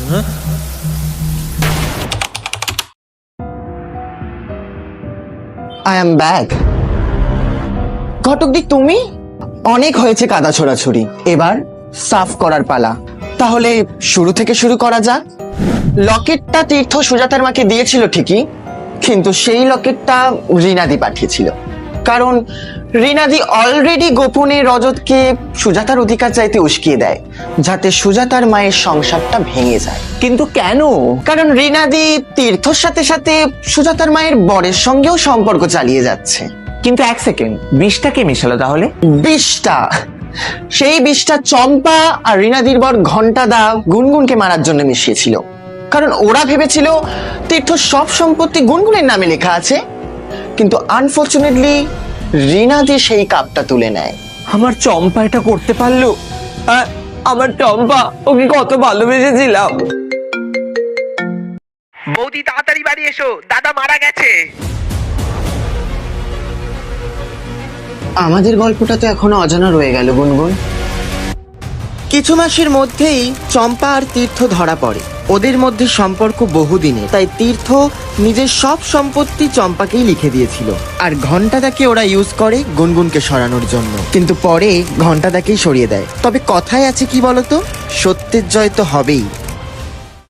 I am back. ঘটকদি, তুমি? অনেক হয়েছে কাদা ছোড়াছুড়ি, এবার সাফ করার পালা। তাহলে শুরু থেকে শুরু করা যাক। লকেটটা তীর্থ সুজাতার মাকে দিয়েছিল ঠিকই, কিন্তু সেই লকেটটা রিনাদি পাঠিয়েছিল, কারণ রিনাদি অলরেডি গোপনে রজতকে সুজাতার অধিকার চাইতে উস্কিয়ে দেয়, যাতে সুজাতার মায়ের সংসারটা ভেঙে যায়। কিন্তু কেন? কারণ রিনাদি তীর্থর সাথে সাথে সুজাতার মায়ের বরের সঙ্গেও সম্পর্ক চালিয়ে যাচ্ছে। কিন্তু এক সেকেন্ড, বিষটা কে মেশালো তাহলে? বিষটা, সেই বিষটা চম্পা আর রিনাদির বর ঘন্টাদা গুনগুনকে মারার জন্য মিশিয়েছিল, কারণ ওরা ভেবেছিল তীর্থ সব সম্পত্তি গুনগুনের নামে লেখা আছে। কিন্তু আনফরচুনেটলি রিনাদি সেই কাপটা তুলে নেয়। আমার চম্পা এটা করতে পারলো? আমার চম্পা, ওকে কত ভালোবেসেছিলাম। বৌদি তাড়াতাড়ি বাড়ি এসো, দাদা মারা গেছে। আমাদের গল্পটা তো এখনো অজানা রয়ে গেল গুনগুন। কিছু মাসের মধ্যেই চম্পা আর তীর্থ ধরা পড়ে। ওদের মধ্যে সম্পর্ক বহুদিনের, তাই তীর্থ নিজের সব সম্পত্তি চম্পাকেই লিখে দিয়েছিল, আর ঘন্টাদাকে ওরা ইউজ করে গুনগুনকে সরানোর জন্য। কিন্তু পরে ঘন্টাদাকেই সরিয়ে দেয়। তবে কথায় আছে কি বলতো, সত্যের জয় তো হবেই।